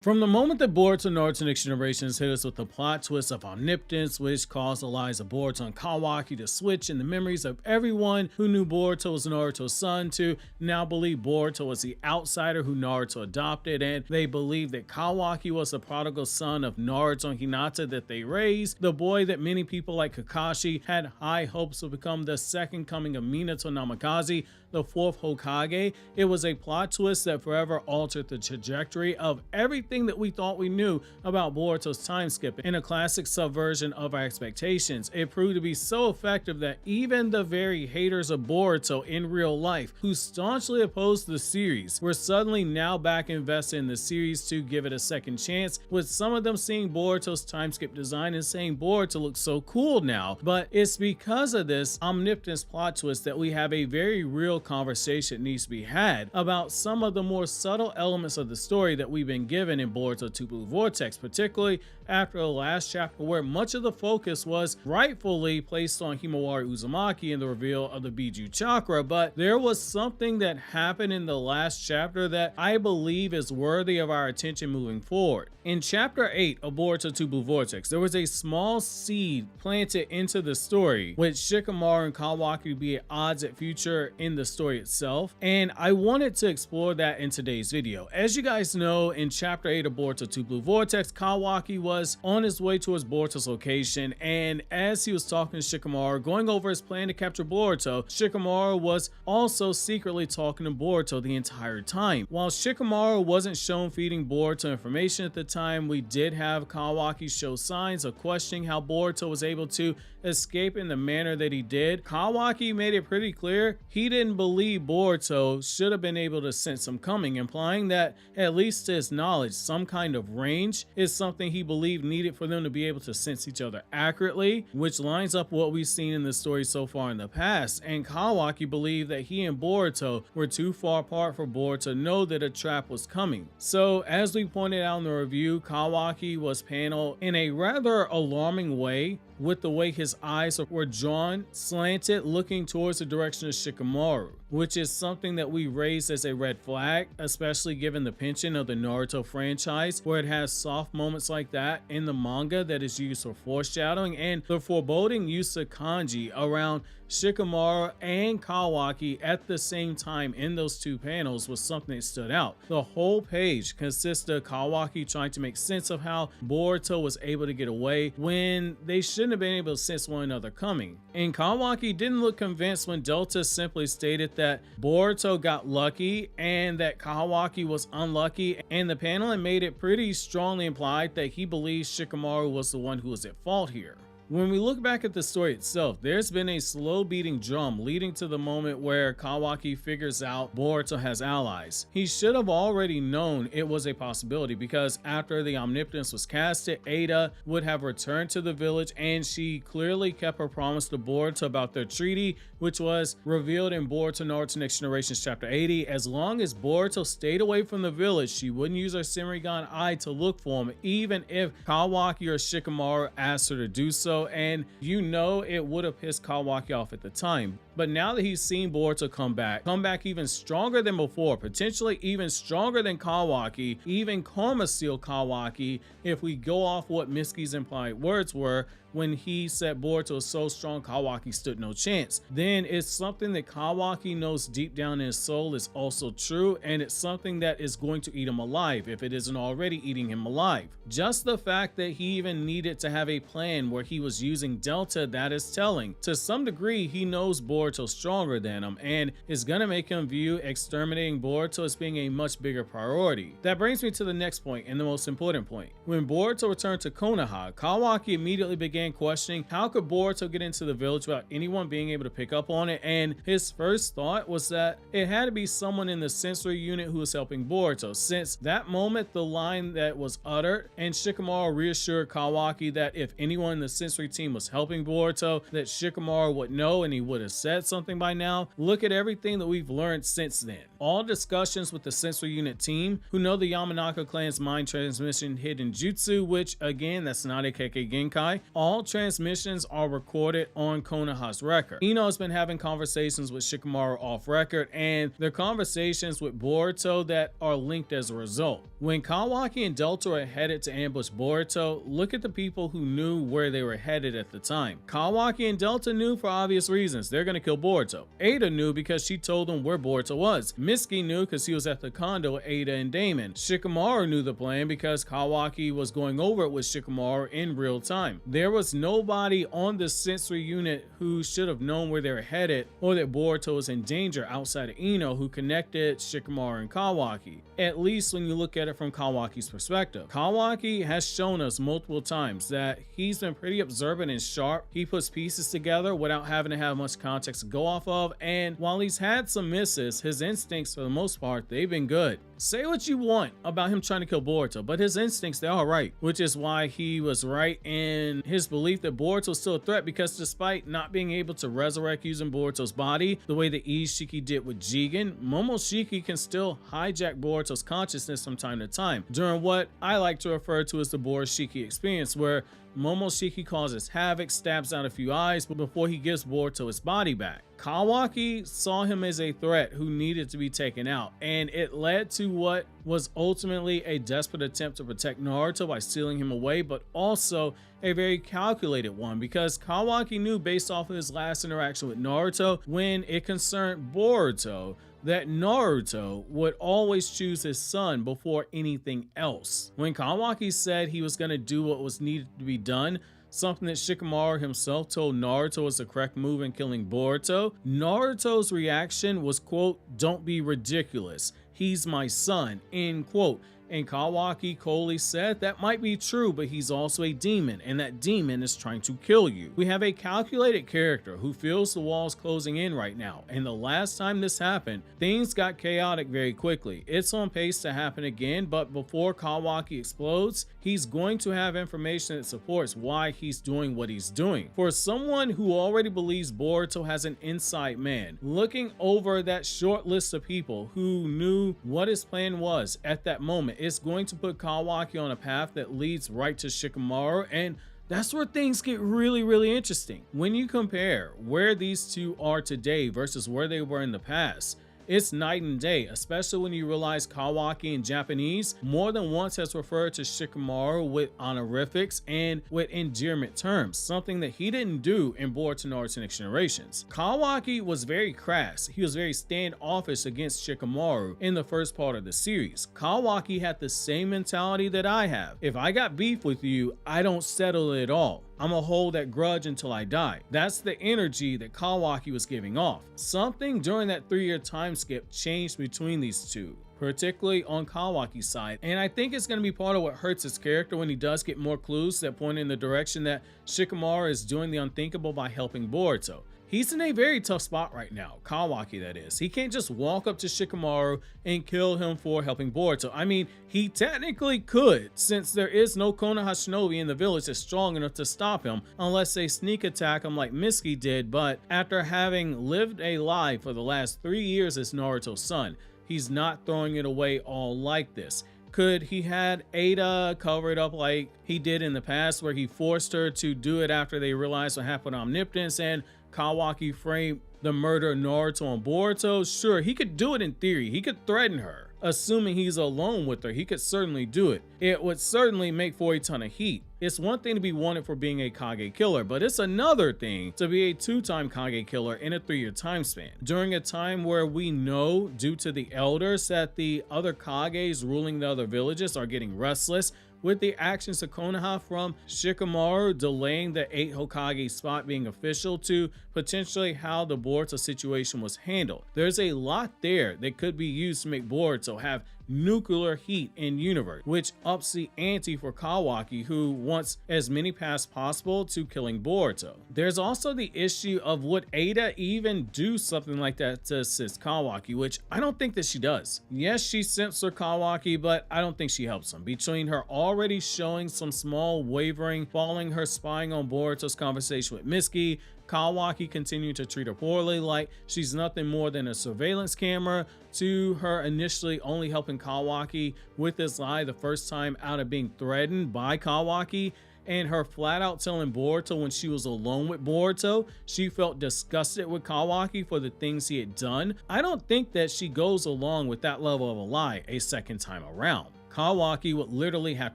From the moment that Boruto Naruto Next Generations hit us with the plot twist of omnipotence, which caused the lives of Boruto and Kawaki to switch in the memories of everyone who knew Boruto was Naruto's son to now believe Boruto was the outsider who Naruto adopted, and they believed that Kawaki was the prodigal son of Naruto and Hinata that they raised, the boy that many people like Kakashi had high hopes would become the second coming of Minato Namikaze, the fourth Hokage. It was a plot twist that forever altered the trajectory of everything that we thought we knew about Boruto's time skip in a classic subversion of our expectations. It proved to be so effective that even the very haters of Boruto in real life, who staunchly opposed the series, were suddenly now back invested in the series to give it a second chance, with some of them seeing Boruto's time skip design and saying Boruto looks so cool now. But it's because of this omnipotence plot twist that we have a very real conversation needs to be had about some of the more subtle elements of the story that we've been given in Boruto 2 Blue Vortex, particularly after the last chapter where much of the focus was rightfully placed on Himawari Uzumaki and the reveal of the Biju chakra. But there was something that happened in the last chapter that I believe is worthy of our attention moving forward. In chapter 8 of Boruto 2 Blue Vortex, there was a small seed planted into the story with Shikamaru and Kawaki to be at odds at future in the story itself, and I wanted to explore that in today's video. As you guys know, in chapter 8 of Boruto 2 Blue Vortex, Kawaki was on his way towards Boruto's location, and as he was talking to Shikamaru, going over his plan to capture Boruto, Shikamaru was also secretly talking to Boruto the entire time. While Shikamaru wasn't shown feeding Boruto information at the time, we did have Kawaki show signs of questioning how Boruto was able to escape in the manner that he did. Kawaki made it pretty clear he didn't believe Boruto should have been able to sense him coming, implying that, at least to his knowledge, some kind of range is something he believed needed for them to be able to sense each other accurately, which lines up what we've seen in the story so far in the past. And Kawaki believed that he and Boruto were too far apart for Boruto to know that a trap was coming. So as we pointed out in the review, Kawaki was paneled in a rather alarming way, with the way his eyes were drawn, slanted, looking towards the direction of Shikamaru, which is something that we raised as a red flag, especially given the penchant of the Naruto franchise, where it has soft moments like that in the manga that is used for foreshadowing, and the foreboding use of kanji around Shikamaru and Kawaki at the same time in those two panels was something that stood out. The whole page consists of Kawaki trying to make sense of how Boruto was able to get away when they shouldn't have been able to sense one another coming. And Kawaki didn't look convinced when Delta simply stated that Boruto got lucky and that Kawaki was unlucky, and the paneling made it pretty strongly implied that he believes Shikamaru was the one who was at fault here. When we look back at the story itself, there's been a slow beating drum leading to the moment where Kawaki figures out Boruto has allies. He should have already known it was a possibility, because after the omnipotence was casted, Ada would have returned to the village, and she clearly kept her promise to Boruto about their treaty, which was revealed in Boruto Naruto Next Generations chapter 80. As long as Boruto stayed away from the village, she wouldn't use her Senrigan eye to look for him, even if Kawaki or Shikamaru asked her to do so. And you know it would have pissed Kawaki off at the time. But now that he's seen Boruto come back even stronger than before, potentially even stronger than Kawaki, even Karma Seal Kawaki, if we go off what Mitsuki's implied words were when he said Boruto was so strong Kawaki stood no chance, then it's something that Kawaki knows deep down in his soul is also true, and it's something that is going to eat him alive if it isn't already eating him alive. Just the fact that he even needed to have a plan where he was using Delta, that is telling. To some degree, he knows Boruto's stronger than him, and is gonna make him view exterminating Boruto as being a much bigger priority. That brings me to the next point, and the most important point. When Boruto returned to Konoha, Kawaki immediately began questioning how could Boruto get into the village without anyone being able to pick up on it, and his first thought was that it had to be someone in the sensory unit who was helping Boruto. Since that moment, the line that was uttered, and Shikamaru reassured Kawaki that if anyone in the sensory sensory team was helping Boruto, that Shikamaru would know and he would have said something by now. Look at everything that we've learned since then. All discussions with the sensory unit team, who know the Yamanaka clan's mind transmission hidden jutsu, which again, that's not a Kekkei Genkai. All transmissions are recorded on Konoha's record. Ino has been having conversations with Shikamaru off record, and they're conversations with Boruto that are linked as a result. When Kawaki and Delta are headed to ambush Boruto, look at the people who knew where they were headed at the time. Kawaki and Delta knew for obvious reasons. They're gonna kill Boruto. Ada knew because she told them where Boruto was. Mitsuki knew because he was at the condo with Ada and Damon. Shikamaru knew the plan because Kawaki was going over it with Shikamaru in real time. There was nobody on the sensory unit who should have known where they were headed or that Boruto was in danger outside of Ino, who connected Shikamaru and Kawaki, at least when you look at it from Kawaki's perspective. Kawaki has shown us multiple times that he's been pretty observant and sharp. He puts pieces together without having to have much context to go off of, and while he's had some misses, his instincts for the most part, they've been good. Say what you want about him trying to kill Boruto, but his instincts, they're all right, which is why he was right in his belief that Boruto was still a threat, because despite not being able to resurrect using Boruto's body the way that Ishiki did with Jigen, Momoshiki can still hijack Boruto's consciousness from time to time during what I like to refer to as the Borushiki experience, where Momoshiki causes havoc, stabs out a few eyes before he gives Boruto his body back. Kawaki saw him as a threat who needed to be taken out, and it led to what was ultimately a desperate attempt to protect Naruto by sealing him away, but also a very calculated one, because Kawaki knew based off of his last interaction with Naruto when it concerned Boruto that Naruto would always choose his son before anything else. When Kawaki said he was going to do what was needed to be done, something that Shikamaru himself told Naruto was the correct move in killing Boruto, Naruto's reaction was, quote, "Don't be ridiculous. He's my son," end quote. And Kawaki coldly said that might be true, but he's also a demon, and that demon is trying to kill you. We have a calculated character who feels the walls closing in right now, and the last time this happened, things got chaotic very quickly. It's on pace to happen again, but before Kawaki explodes, he's going to have information that supports why he's doing what he's doing. For someone who already believes Boruto has an inside man, looking over that short list of people who knew what his plan was at that moment, it's going to put Kawaki on a path that leads right to Shikamaru, and that's where things get really interesting. When you compare where these two are today versus where they were in the past, it's night and day, especially when you realize Kawaki in Japanese more than once has referred to Shikamaru with honorifics and with endearment terms, something that he didn't do in Boruto Naruto Next Generations. Kawaki was very crass. He was very standoffish against Shikamaru in the first part of the series. Kawaki had the same mentality that I have. If I got beef with you, I don't settle it at all. I'm gonna hold that grudge until I die. That's the energy that Kawaki was giving off. Something during that 3-year time skip changed between these two, particularly on Kawaki's side, and I think it's going to be part of what hurts his character when he does get more clues that point in the direction that Shikamaru is doing the unthinkable by helping Boruto. He's in a very tough spot right now, Kawaki that is. He can't just walk up to Shikamaru and kill him for helping Boruto. I mean, he technically could, since there is no Konoha shinobi in the village that's strong enough to stop him, unless they sneak attack him like Mitsuki did, but after having lived a lie for the last 3 years as Naruto's son, he's not throwing it away all like this. Could he had Ada cover it up like he did in the past, where he forced her to do it after they realized what happened on Omnipotence, and Kawaki framed the murder of Naruto on Boruto? Sure, he could do it in theory. He could threaten her. Assuming he's alone with her, he could certainly do it. It would certainly make for a ton of heat. It's one thing to be wanted for being a Kage killer, but it's another thing to be a 2-time Kage killer in a 3-year time span. During a time where we know, due to the elders, that the other Kages ruling the other villages are getting restless with the actions of Konoha, from Shikamaru delaying the 8 Hokage spot being official to potentially how the Boruto situation was handled. There's a lot there that could be used to make Boruto have nuclear heat in universe, which ups the ante for Kawaki, who wants as many paths possible to killing Boruto. There's also the issue of would Ada even do something like that to assist Kawaki, which I don't think that she does. Yes, she simps for Kawaki, but I don't think she helps him. Between her already showing some small wavering following her spying on Boruto's conversation with Mitsuki. Kawaki continued to treat her poorly, like she's nothing more than a surveillance camera, to her initially only helping Kawaki with this lie the first time out of being threatened by Kawaki, and her flat out telling Boruto when she was alone with Boruto she felt disgusted with Kawaki for the things he had done. I don't think that she goes along with that level of a lie a second time around. Kawaki would literally have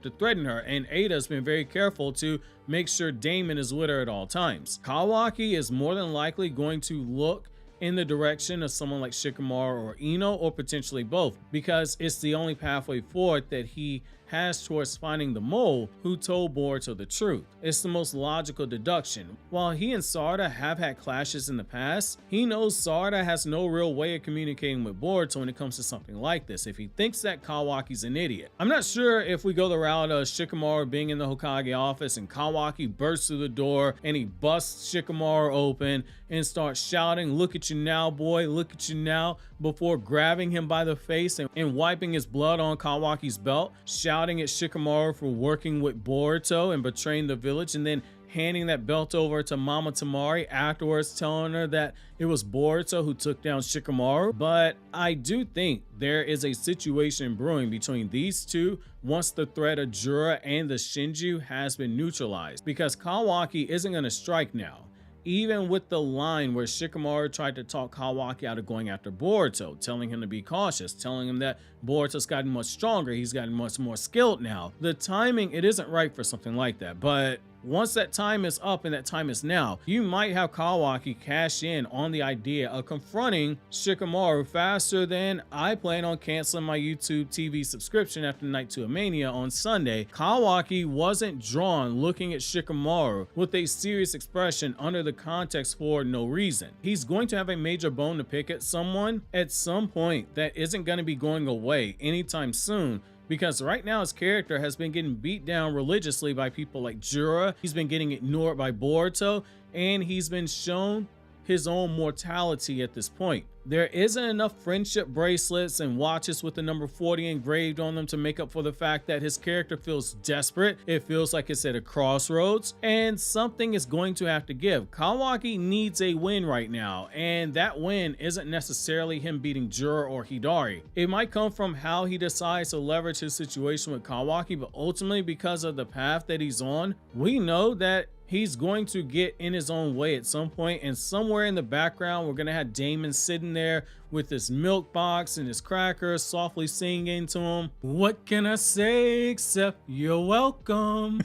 to threaten her, and Ada's been very careful to make sure Damon is with her at all times. Kawaki is more than likely going to look in the direction of someone like Shikamaru or Ino, or potentially both, because it's the only pathway forward that he has towards finding the mole who told Boruto the truth. It's the most logical deduction. While he and Sarada have had clashes in the past, he knows Sarada has no real way of communicating with Boruto when it comes to something like this if he thinks that Kawaki's an idiot. I'm not sure if we go the route of Shikamaru being in the Hokage office and Kawaki bursts through the door and he busts Shikamaru open and starts shouting, "Look at you now, boy, look at you now," before grabbing him by the face and wiping his blood on Kawaki's belt, shouting at Shikamaru for working with Boruto and betraying the village, and then handing that belt over to Mama Tamari afterwards, telling her that it was Boruto who took down Shikamaru. But I do think there is a situation brewing between these two once the threat of Jura and the Shinju has been neutralized, because Kawaki isn't going to strike now. Even with the line where Shikamaru tried to talk Kawaki out of going after Boruto, telling him to be cautious, telling him that Boruto's gotten much stronger, he's gotten much more skilled now. The timing, it isn't right for something like that, but once that time is up, and that time is now, you might have Kawaki cash in on the idea of confronting Shikamaru faster than I plan on canceling my YouTube TV subscription after Night 2 of Mania on Sunday. Kawaki wasn't drawn looking at Shikamaru with a serious expression under the context for no reason. He's going to have a major bone to pick at someone at some point that isn't going to be going away anytime soon, because right now his character has been getting beat down religiously by people like Jura, he's been getting ignored by Boruto, and he's been shown his own mortality at this point. There isn't enough friendship bracelets and watches with the number 40 engraved on them to make up for the fact that his character feels desperate. It feels like it's at a crossroads, and something is going to have to give. Kawaki needs a win right now, and that win isn't necessarily him beating Jura or Hidari. It might come from how he decides to leverage his situation with Kawaki, but ultimately, because of the path that he's on, we know that he's going to get in his own way at some point, and somewhere in the background we're gonna have Damon sitting there with his milk box and his crackers, softly singing to him, "What can I say except you're welcome?"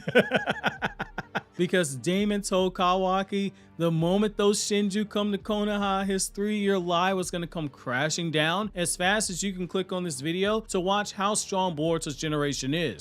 Because Damon told Kawaki the moment those Shinju come to Konoha, his 3-year lie was going to come crashing down. As fast as you can click on this video to watch how strong Boruto's generation is.